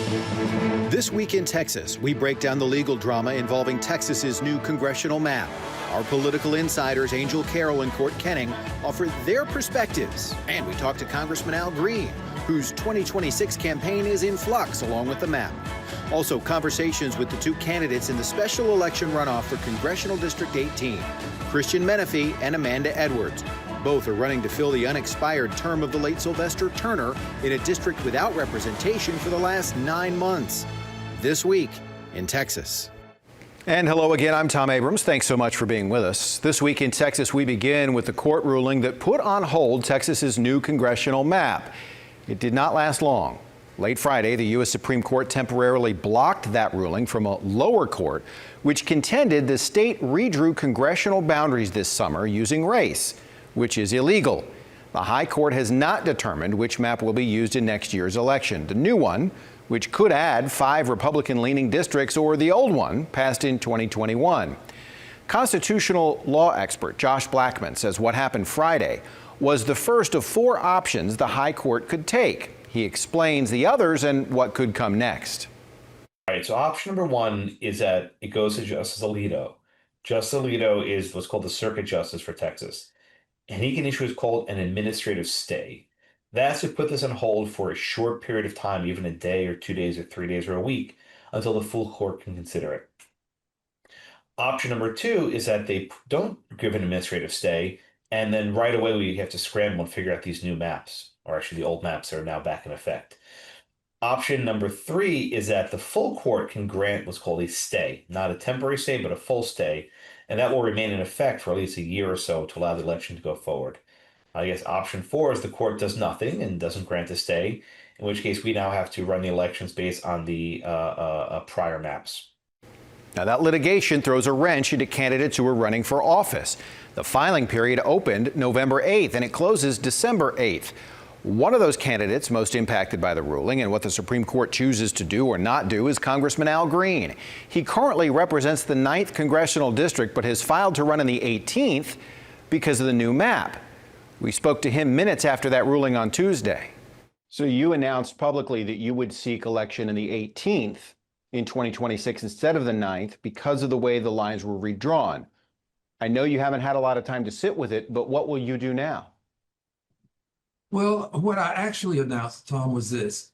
This week in Texas, we break down the legal drama involving Texas's new congressional map. Our political insiders, Angel Carroll and Court Kenning, offer their perspectives. And we talk to Congressman Al Green, whose 2026 campaign is in flux along with the map. Also, conversations with the two candidates in the special election runoff for Congressional District 18, Christian Menefee and Amanda Edwards. Both are running to fill the unexpired term of the late Sylvester Turner in a district without representation for the last 9 months. This week in Texas. And hello again, I'm Tom Abrams. Thanks so much for being with us. This week in Texas, we begin with the court ruling that put on hold Texas's new congressional map. It did not last long. Late Friday, the U.S. Supreme Court temporarily blocked that ruling from a lower court, which contended the state redrew congressional boundaries this summer using race, which is illegal. The High Court has not determined which map will be used in next year's election. The new one, which could add 5 Republican-leaning districts, or the old one, passed in 2021. Constitutional law expert Josh Blackman says what happened Friday was the first of 4 options the High Court could take. He explains the others and what could come next. All right, so option number 1 is that it goes to Justice Alito. Justice Alito is what's called the circuit justice for Texas, and he can issue what's called an administrative stay. That's to put this on hold for a short period of time, even a day or 2 days or 3 days or a week, until the full court can consider it. Option number 2 is that they don't give an administrative stay, and then right away we have to scramble and figure out these new maps, or actually the old maps that are now back in effect. Option number 3 is that the full court can grant what's called a stay, not a temporary stay, but a full stay, and that will remain in effect for at least a year or so to allow the election to go forward. I guess option 4 is the court does nothing and doesn't grant a stay, in which case we now have to run the elections based on the prior maps. Now, that litigation throws a wrench into candidates who are running for office. The filing period opened November 8th and it closes December 8th. One of those candidates most impacted by the ruling and what the Supreme Court chooses to do or not do is Congressman Al Green. He currently represents the 9th congressional district, but has filed to run in the 18th because of the new map. We spoke to him minutes after that ruling on Tuesday. So you announced publicly that you would seek election in the 18th in 2026 instead of the 9th because of the way the lines were redrawn. I know you haven't had a lot of time to sit with it, but what will you do now? Well, what I actually announced, Tom, was this,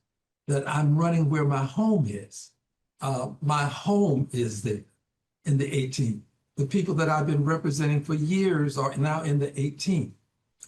that I'm running where my home is. My home is there in the 18th. The people that I've been representing for years are now in the 18th.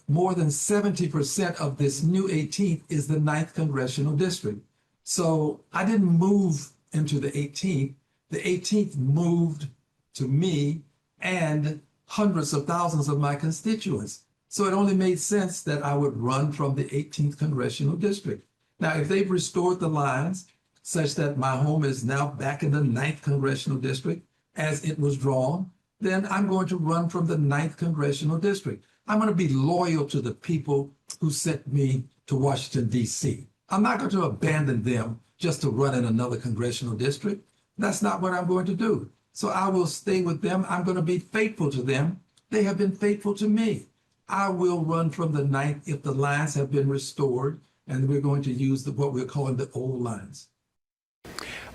More than 70% of this new 18th is the 9th congressional district. So I didn't move into the 18th. The 18th moved to me and hundreds of thousands of my constituents. So it only made sense that I would run from the 18th congressional district. Now, if they've restored the lines such that my home is now back in the 9th congressional district as it was drawn, then I'm going to run from the 9th congressional district. I'm going to be loyal to the people who sent me to Washington, D.C. I'm not going to abandon them just to run in another congressional district. That's not what I'm going to do. So I will stay with them. I'm going to be faithful to them. They have been faithful to me. I will run from the 9th if the lines have been restored, and we're going to use what we're calling the old lines.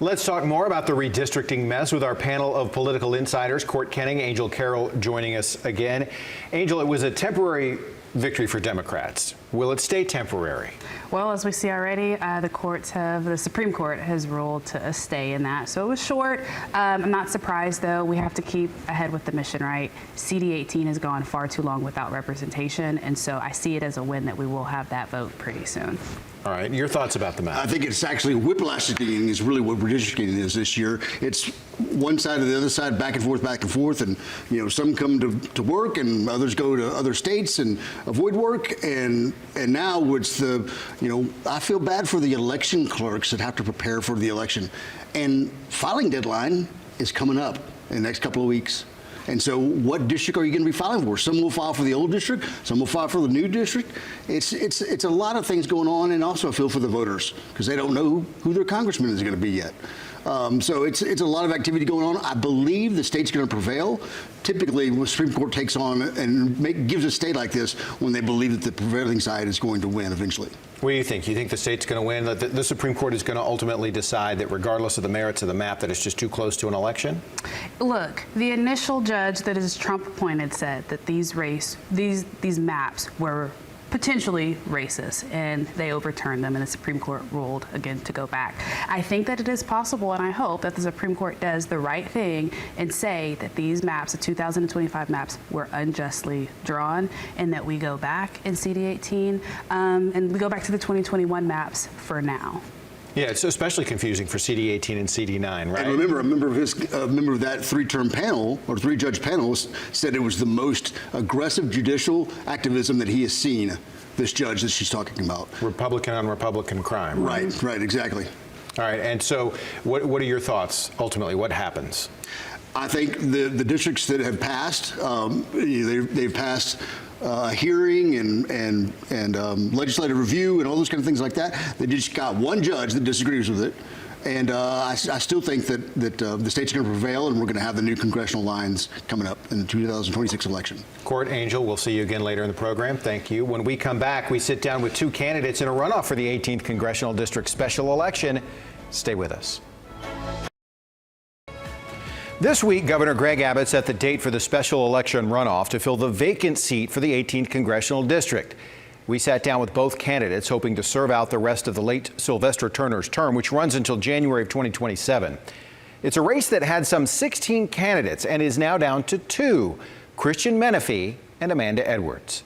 Let's talk more about the redistricting mess with our panel of political insiders. Court Kenning, Angel Carroll joining us again. Angel, it was a temporary victory for Democrats. Will it stay temporary? Well, as we see already, the Supreme Court has ruled to a stay in that. So it was short. I'm not surprised, though. We have to keep ahead with the mission, right? CD18 has gone far too long without representation, and so I see it as a win that we will have that vote pretty soon. All right, your thoughts about the map? I think it's actually whiplashing is really what redistricting is this year. It's one side or the other side, back and forth, and some come to work and others go to other states and avoid work, and now it's I feel bad for the election clerks that have to prepare for the election, and filing deadline is coming up in the next couple of weeks. And so what district are you going to be filing for? Some will file for the old district, some will file for the new district. It's a lot of things going on, and also I feel for the voters because they don't know who their congressman is going to be yet. So it's a lot of activity going on. I believe the state's going to prevail. Typically, when the Supreme Court takes on and gives a state like this when they believe that the prevailing side is going to win eventually. What do you think? You think the state's going to win? That the Supreme Court is going to ultimately decide that regardless of the merits of the map, that it's just too close to an election? Look, the initial judge that is Trump appointed said that these maps were potentially racist, and they overturned them, and the Supreme Court ruled again to go back. I think that it is possible, and I hope that the Supreme Court does the right thing and say that these maps, the 2025 maps, were unjustly drawn, and that we go back in CD18 and we go back to the 2021 maps for now. Yeah, it's especially confusing for CD18 and CD9, right? And remember, a member of that three-term panel or three-judge panel said it was the most aggressive judicial activism that he has seen. This judge that she's talking about, Republican on Republican crime. Right, exactly. All right, and so what are your thoughts ultimately? What happens? I think the districts that have passed, they've passed hearing and legislative review and all those kind of things like that. They just got one judge that disagrees with it. And I still think that the state's going to prevail, and we're going to have the new congressional lines coming up in the 2026 election. Court Angel, we'll see you again later in the program. Thank you. When we come back, we sit down with two candidates in a runoff for the 18th Congressional District special election. Stay with us. This week, Governor Greg Abbott set the date for the special election runoff to fill the vacant seat for the 18th Congressional District. We sat down with both candidates, hoping to serve out the rest of the late Sylvester Turner's term, which runs until January of 2027. It's a race that had some 16 candidates and is now down to two, Christian Menefee and Amanda Edwards.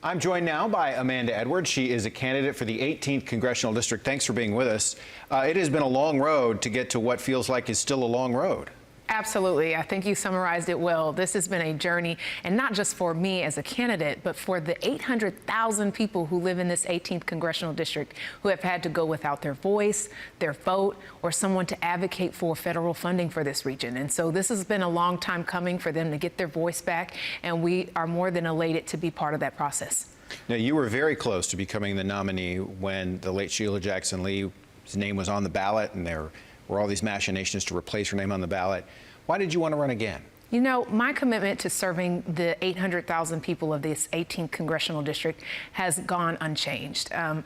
I'm joined now by Amanda Edwards. She is a candidate for the 18th Congressional District. Thanks for being with us. It has been a long road to get to what feels like is still a long road. Absolutely. I think you summarized it well. This has been a journey, and not just for me as a candidate, but for the 800,000 people who live in this 18th Congressional District who have had to go without their voice, their vote, or someone to advocate for federal funding for this region. And so this has been a long time coming for them to get their voice back, and we are more than elated to be part of that process. Now, you were very close to becoming the nominee when the late Sheila Jackson Lee's name was on the ballot, and there were all these machinations to replace her name on the ballot. Why did you want to run again? You know, my commitment to serving the 800,000 people of this 18th Congressional District has gone unchanged. I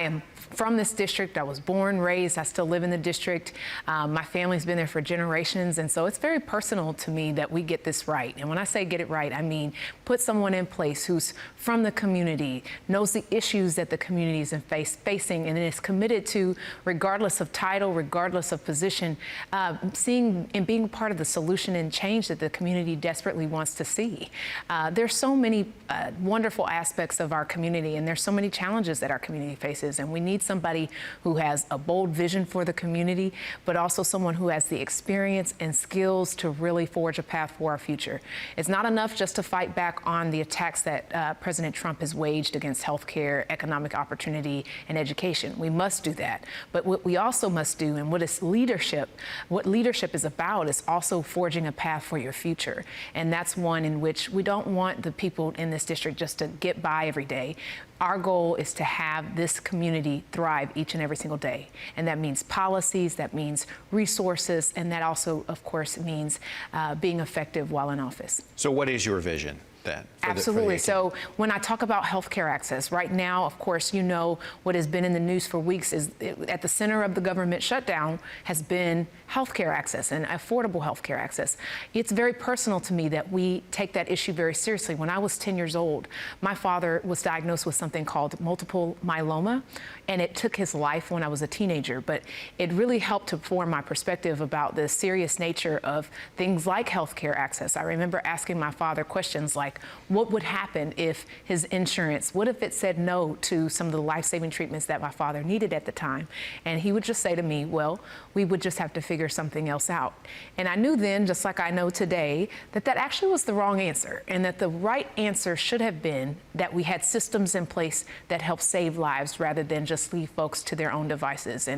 am from this district. I was born, raised. I still live in the district. My family's been there for generations. And so it's very personal to me that we get this right. And when I say get it right, I mean put someone in place who's from the community, knows the issues that the community is facing, and is committed to, regardless of title, regardless of position, seeing and being part of the solution and change that the community desperately wants to see. There's so many wonderful aspects of our community, and there's so many challenges that our community faces, and we need somebody who has a bold vision for the community, but also someone who has the experience and skills to really forge a path for our future. It's not enough just to fight back on the attacks that President Trump has waged against healthcare, economic opportunity, and education. We must do that. But what we also must do, and what leadership is about, is also forging a path for your future. And that's one in which we don't want the people in this district just to get by every day. Our goal is to have this community thrive each and every single day. And that means policies, that means resources, and that also, of course, means being effective while in office. So what is your vision then? Absolutely. So when I talk about healthcare access, right now, of course, you know, what has been in the news for weeks is at the center of the government shutdown has been healthcare access and affordable healthcare access. It's very personal to me that we take that issue very seriously. When I was 10 years old, my father was diagnosed with something called multiple myeloma, and it took his life when I was a teenager. But it really helped to form my perspective about the serious nature of things like healthcare access. I remember asking my father questions like, what would happen if his insurance, what if it said no to some of the life-saving treatments that my father needed at the time? And he would just say to me, well, we would just have to figure something else out. And I knew then, just like I know today, that that actually was the wrong answer, and that the right answer should have been that we had systems in place that help save lives rather than just leave folks to their own devices.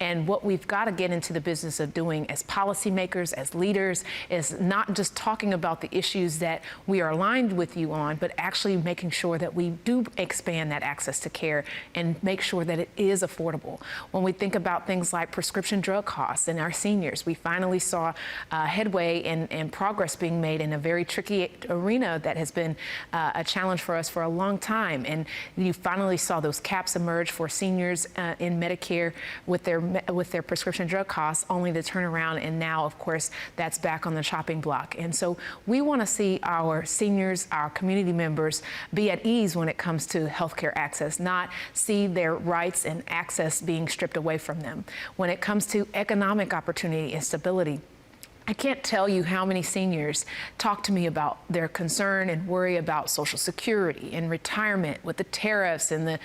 And what we've got to get into the business of doing as policymakers, as leaders, is not just talking about the issues that we are aligned aligned with you on, but actually making sure that we do expand that access to care and make sure that it is affordable. When we think about things like prescription drug costs and our seniors, we finally saw headway and progress being made in a very tricky arena that has been a challenge for us for a long time. And you finally saw those caps emerge for seniors in Medicare with their prescription drug costs, only to turn around and now, of course, that's back on the chopping block. And so we want to see our seniors, our community members be at ease when it comes to healthcare access, not see their rights and access being stripped away from them. When it comes to economic opportunity and stability, I can't tell you how many seniors talk to me about their concern and worry about Social Security and retirement with the tariffs and the,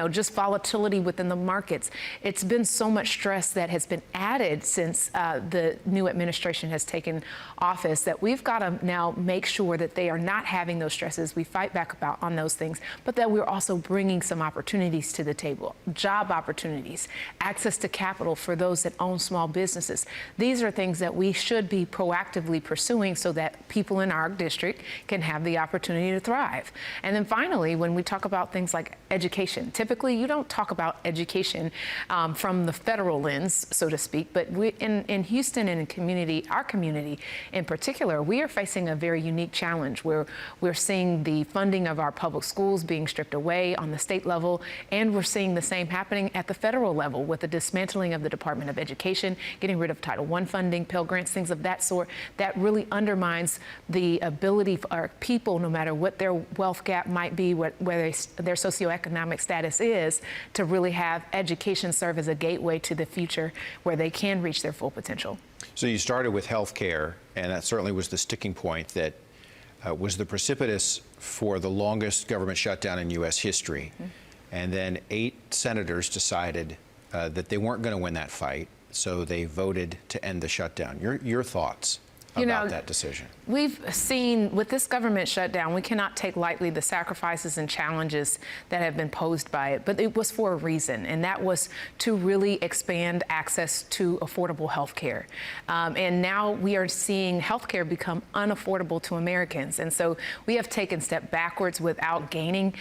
just volatility within the markets. It's been so much stress that has been added since the new administration has taken office that we've got to now make sure that they are not having those stresses. We fight back on those things, but that we're also bringing some opportunities to the table, job opportunities, access to capital for those that own small businesses. These are things that we should be proactively pursuing so that people in our district can have the opportunity to thrive. And then finally, when we talk about things like education, typically you don't talk about education from the federal lens, so to speak, but in Houston and in our community in particular, we are facing a very unique challenge where we're seeing the funding of our public schools being stripped away on the state level, and we're seeing the same happening at the federal level with the dismantling of the Department of Education, getting rid of Title I funding, Pell Grants, things of that sort. That really undermines the ability for our people, no matter what their wealth gap might be, where their socioeconomic status is, to really have education serve as a gateway to the future where they can reach their full potential. So you started with health care, and that certainly was the sticking point that was the precipitous for the longest government shutdown in U.S. history. Mm-hmm. And then 8 senators decided that they weren't going to win that fight, so they voted to end the shutdown. Your thoughts about that decision? We've seen with this government shutdown, we cannot take lightly the sacrifices and challenges that have been posed by it, but it was for a reason, and that was to really expand access to affordable health care. And now we are seeing health care become unaffordable to Americans. And so we have taken a step backwards without gaining.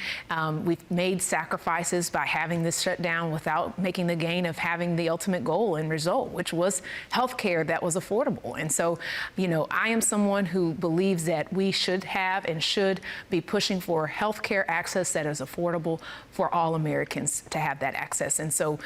We've made sacrifices by having this shutdown without making the gain of having the ultimate goal and result, which was health care that was affordable. And so, I am someone who believes that we should have and should be pushing for health care access that is affordable for all Americans to have that access. And so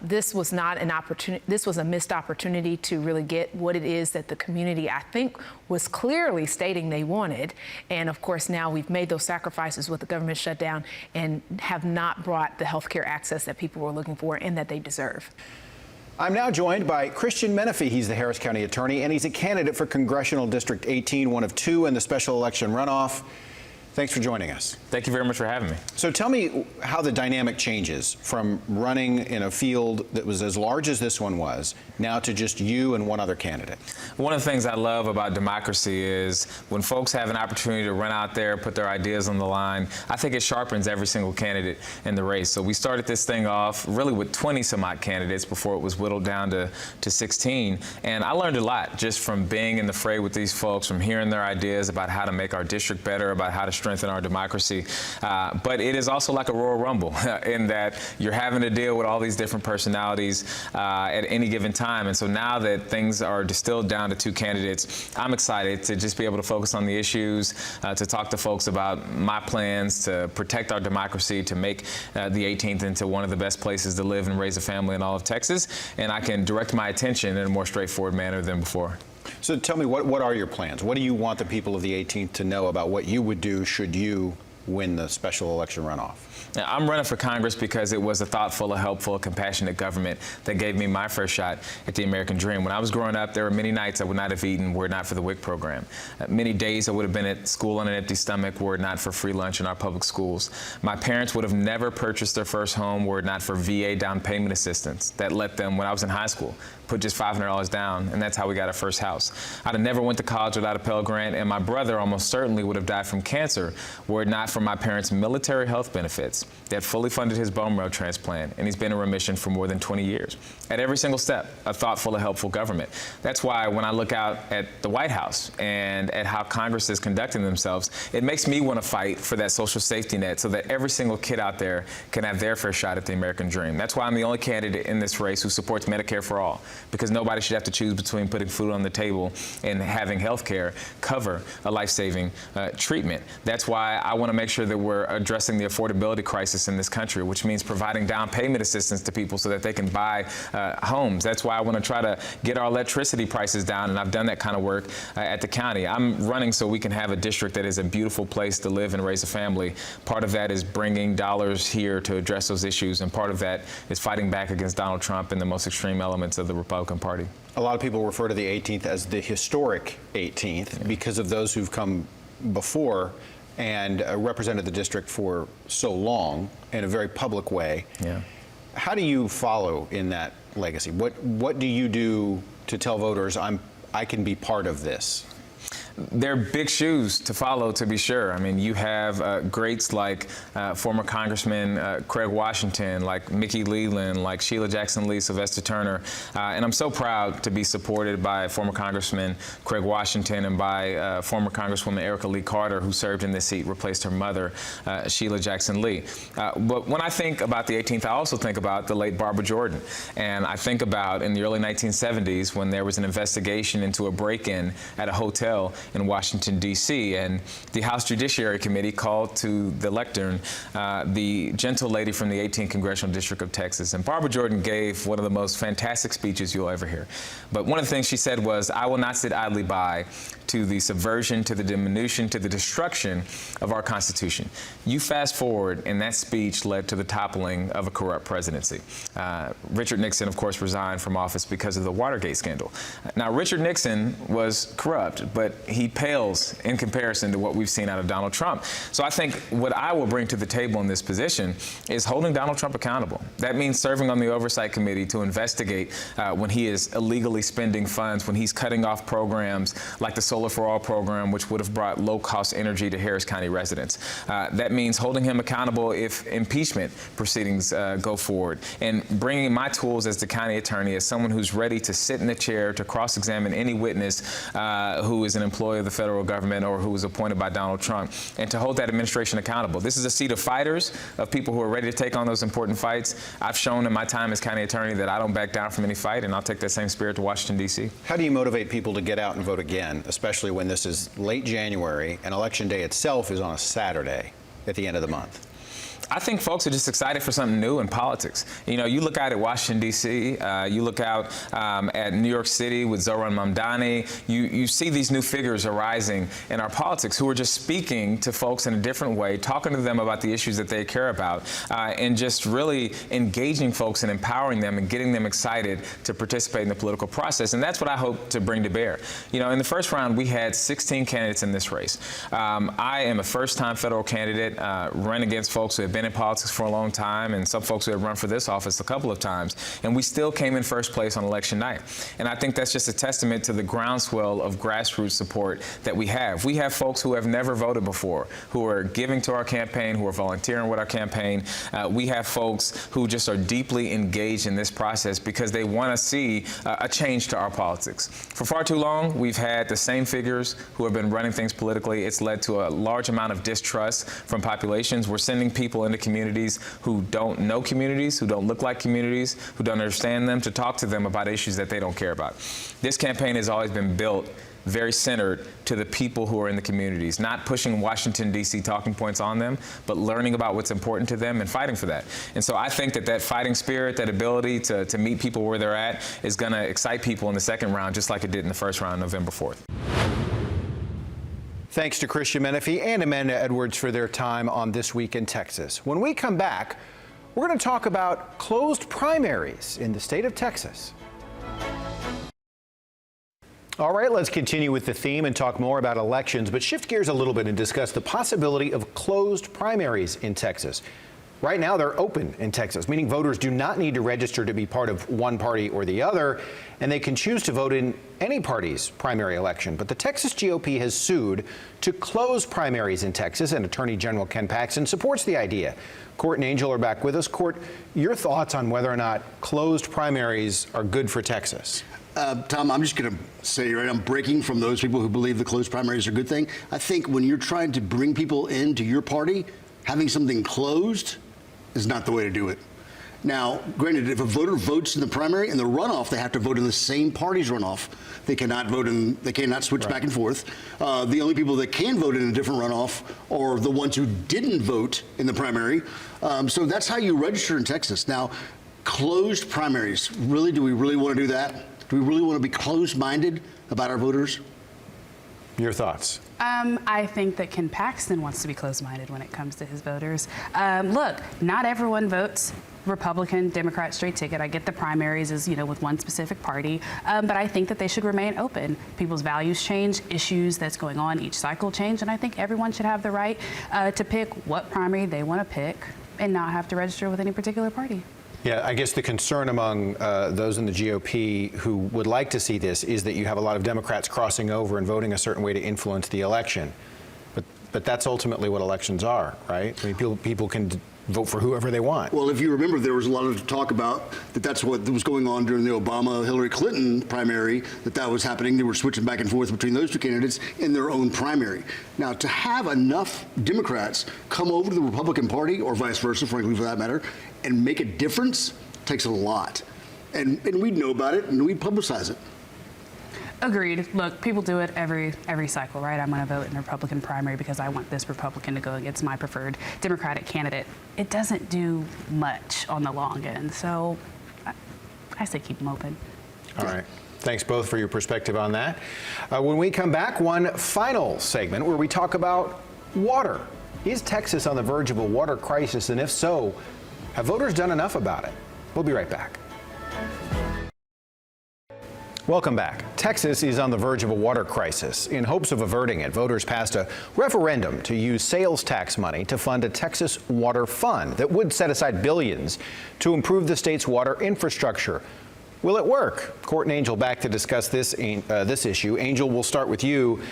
this was not an opportunity, this was a missed opportunity to really get what it is that the community, I think, was clearly stating they wanted. And of course, now we've made those sacrifices with the government shutdown and have not brought the health care access that people were looking for and that they deserve. I'm now joined by Christian Menefee. He's the Harris County attorney, and he's a candidate for Congressional District 18, one of 2 in the special election runoff. Thanks for joining us. Thank you very much for having me. So tell me how the dynamic changes from running in a field that was as large as this one was, now to just you and one other candidate. One of the things I love about democracy is when folks have an opportunity to run out there, put their ideas on the line, I think it sharpens every single candidate in the race. So we started this thing off really with 20 some odd candidates before it was whittled down to 16. And I learned a lot just from being in the fray with these folks, from hearing their ideas about how to make our district better, about how to strengthen our democracy. But it is also like a Royal Rumble in that you're having to deal with all these different personalities at any given time. And so now that things are distilled down to 2 candidates, I'm excited to just be able to focus on the issues, to talk to folks about my plans to protect our democracy, to make the 18th into one of the best places to live and raise a family in all of Texas. And I can direct my attention in a more straightforward manner than before. So tell me, what are your plans? What do you want the people of the 18th to know about what you would do should you win the special election runoff? Now, I'm running for Congress because it was a thoughtful, a helpful, a compassionate government that gave me my first shot at the American dream. When I was growing up, there were many nights I would not have eaten were it not for the WIC program. Many days I would have been at school on an empty stomach were it not for free lunch in our public schools. My parents would have never purchased their first home were it not for VA down payment assistance that let them, when I was in high school, put just $500 down, and that's how we got our first house. I'd have never went to college without a Pell Grant, and my brother almost certainly would have died from cancer were it not for my parents' military health benefits that fully funded his bone marrow transplant, and he's been in remission for more than 20 years. At every single step, a thoughtful and helpful government. That's why when I look out at the White House and at how Congress is conducting themselves, it makes me want to fight for that social safety net so that every single kid out there can have their fair shot at the American dream. That's why I'm the only candidate in this race who supports Medicare for all, because nobody should have to choose between putting food on the table and having health care cover a life-saving treatment. That's why I want to make sure that we're addressing the affordability crisis in this country, which means providing down payment assistance to people so that they can buy homes. That's why I want to try to get our electricity prices down, and I've done that kind of work at the county. I'm running so we can have a district that is a beautiful place to live and raise a family. Part of that is bringing dollars here to address those issues, and part of that is fighting back against Donald Trump and the most extreme elements of the Republican Party. A lot of people refer to the 18th as the historic 18th because of those who've come before and represented the district for so long in a very public way. Yeah. How do you follow in that legacy? What do you do to tell voters I can be part of this? They're big shoes to follow, to be sure. I mean, you have greats like former Congressman Craig Washington, like Mickey Leland, like Sheila Jackson Lee, Sylvester Turner. And I'm so proud to be supported by former Congressman Craig Washington and by former Congresswoman Erica Lee Carter, who served in this seat, replaced her mother, Sheila Jackson Lee. But when I think about the 18th, I also think about the late Barbara Jordan. And I think about in the early 1970s when there was an investigation into a break-in at a hotel in Washington, D.C., and the House Judiciary Committee called to the lectern the gentle lady from the 18th Congressional District of Texas. And Barbara Jordan gave one of the most fantastic speeches you'll ever hear. But one of the things she said was, "I will not sit idly by to the subversion, to the diminution, to the destruction of our Constitution." You fast forward, and that speech led to the toppling of a corrupt presidency. Richard Nixon, of course, resigned from office because of the Watergate scandal. Now, Richard Nixon was corrupt, but he pales in comparison to what we've seen out of Donald Trump. So I think what I will bring to the table in this position is holding Donald Trump accountable. That means serving on the Oversight Committee to investigate when he is illegally spending funds, when he's cutting off programs like the Solar for All program, which would have brought low-cost energy to Harris County residents. That means holding him accountable if impeachment proceedings go forward, and bringing my tools as the county attorney as someone who's ready to sit in the chair to cross-examine any witness who is an employee of the federal government or who was appointed by Donald Trump, and to hold that administration accountable. This is a seat of fighters, of people who are ready to take on those important fights. I've shown in my time as county attorney that I don't back down from any fight, and I'll take that same spirit to Washington, D.C. How do you motivate people to get out and vote again, especially when this is late January and Election Day itself is on a Saturday at the end of the month? I think folks are just excited for something new in politics. You know, you look out at Washington, D.C., you look out at New York City with Zohran Mamdani, you see these new figures arising in our politics who are just speaking to folks in a different way, talking to them about the issues that they care about, and just really engaging folks and empowering them and getting them excited to participate in the political process. And that's what I hope to bring to bear. You know, in the first round, we had 16 candidates in this race. I am a first-time federal candidate, run against folks who have been in politics for a long time, and some folks who have run for this office a couple of times, and we still came in first place on election night. And I think that's just a testament to the groundswell of grassroots support that we have. We have folks who have never voted before, who are giving to our campaign, who are volunteering with our campaign. We have folks who just are deeply engaged in this process because they want to see a change to our politics. For far too long, we've had the same figures who have been running things politically. It's led to a large amount of distrust from populations. We're sending people into communities who don't know communities, who don't look like communities, who don't understand them, to talk to them about issues that they don't care about. This campaign has always been built very centered to the people who are in the communities, not pushing Washington, D.C. talking points on them, but learning about what's important to them and fighting for that. And so I think that that fighting spirit, that ability to meet people where they're at, is going to excite people in the second round, just like it did in the first round, November 4th. Thanks to Christian Menefee and Amanda Edwards for their time on This Week in Texas. When we come back, we're going to talk about closed primaries in the state of Texas. All right, let's continue with the theme and talk more about elections, but shift gears a little bit and discuss the possibility of closed primaries in Texas. Right now, they're open in Texas, meaning voters do not need to register to be part of one party or the other, and they can choose to vote in any party's primary election. But the Texas GOP has sued to close primaries in Texas, and Attorney General Ken Paxton supports the idea. Court and Angel are back with us. Court, your thoughts on whether or not closed primaries are good for Texas? Tom, I'm just going to say, right, I'm breaking from those people who believe the closed primaries are a good thing. I think when you're trying to bring people into your party, having something closed is not the way to do it. Now, granted, if a voter votes in the primary and the runoff, they have to vote in the same party's runoff. They cannot vote in. They cannot switch back and forth. The only people that can vote in a different runoff are the ones who didn't vote in the primary. So that's how you register in Texas. Now, closed primaries. Really, do we really want to do that? Do we really want to be closed-minded about our voters? Your thoughts? I think that Ken Paxton wants to be closed-minded when it comes to his voters. Look, not everyone votes Republican, Democrat, straight ticket. I get the primaries is, with one specific party, but I think that they should remain open. People's values change, issues that's going on each cycle change, and I think everyone should have the right to pick what primary they want to pick and not have to register with any particular party. Yeah, I guess the concern among those in the GOP who would like to see this is that you have a lot of Democrats crossing over and voting a certain way to influence the election. But that's ultimately what elections are, right? I mean, people can vote for whoever they want. Well, if you remember, there was a lot of talk about that's what was going on during the Obama-Hillary Clinton primary, that was happening. They were switching back and forth between those two candidates in their own primary. Now, to have enough Democrats come over to the Republican Party, or vice versa, frankly, for that matter, and make a difference takes a lot. And we'd know about it, and we'd publicize it. Agreed. Look, people do it every cycle, right? I'm going to vote in the Republican primary because I want this Republican to go against my preferred Democratic candidate. It doesn't do much on the long end, so I say keep them open. All right. Thanks both for your perspective on that. When we come back, one final segment where we talk about water. Is Texas on the verge of a water crisis? And if so, have voters done enough about it? We'll be right back. Welcome back. Texas is on the verge of a water crisis. In hopes of averting it, voters passed a referendum to use sales tax money to fund a Texas water fund that would set aside billions to improve the state's water infrastructure. Will it work? Court and Angel back to discuss this issue. Angel, we'll start with you.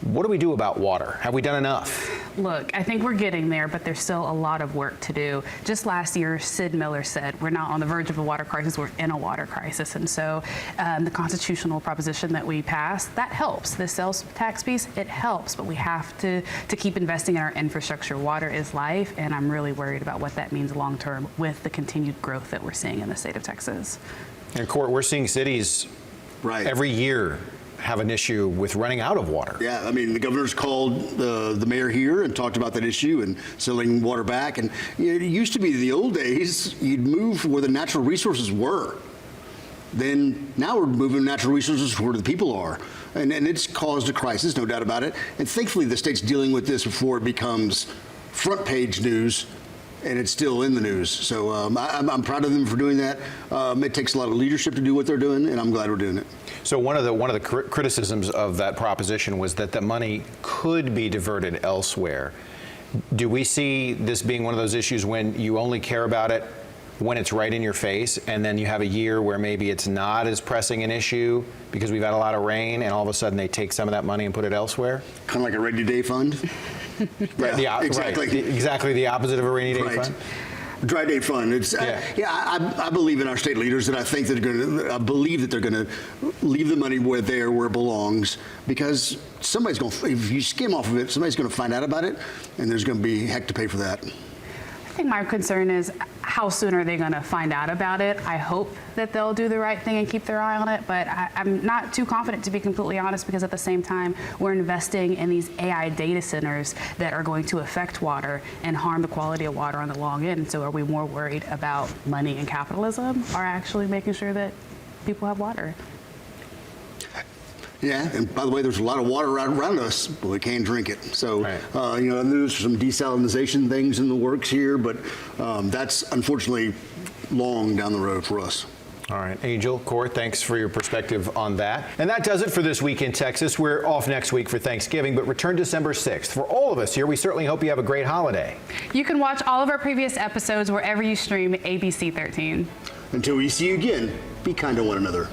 What do we do about water? Have we done enough? Look, I think we're getting there, but there's still a lot of work to do. Just last year, Sid Miller said we're not on the verge of a water crisis, we're in a water crisis. And so the constitutional proposition that we passed, that helps. The sales tax piece, it helps, but we have to keep investing in our infrastructure. Water is life, and I'm really worried about what that means long term with the continued growth that we're seeing in the state of Texas. And Court, we're seeing cities every year have an issue with running out of water. Yeah, I mean, the governor's called the mayor here and talked about that issue and selling water back. And it used to be the old days, you'd move where the natural resources were. Then now we're moving natural resources where the people are. And it's caused a crisis, no doubt about it. And thankfully, the state's dealing with this before it becomes front page news. And it's still in the news. So I'm proud of them for doing that. It takes a lot of leadership to do what they're doing, and I'm glad we're doing it. So one of the criticisms of that proposition was that the money could be diverted elsewhere. Do we see this being one of those issues when you only care about it when it's right in your face, and then you have a year where maybe it's not as pressing an issue because we've had a lot of rain, and all of a sudden they take some of that money and put it elsewhere? Kind of like a rainy day fund? Yeah, exactly. Right. Exactly the opposite of a rainy day fund. Dry day fund. It's I believe in our state leaders, and I think I believe that they're going to leave the money where it belongs, because somebody's going. If you skim off of it, somebody's going to find out about it, and there's going to be heck to pay for that. I think my concern is how soon are they going to find out about it? I hope that they'll do the right thing and keep their eye on it, but I'm not too confident, to be completely honest, because at the same time, we're investing in these AI data centers that are going to affect water and harm the quality of water on the long end. So are we more worried about money and capitalism, or actually making sure that people have water? Yeah, and by the way, there's a lot of water around us, but we can't drink it. So, there's some desalinization things in the works here, but that's unfortunately long down the road for us. All right, Angel, Court, thanks for your perspective on that. And that does it for This Week in Texas. We're off next week for Thanksgiving, but return December 6th. For all of us here, we certainly hope you have a great holiday. You can watch all of our previous episodes wherever you stream ABC 13. Until we see you again, be kind to one another.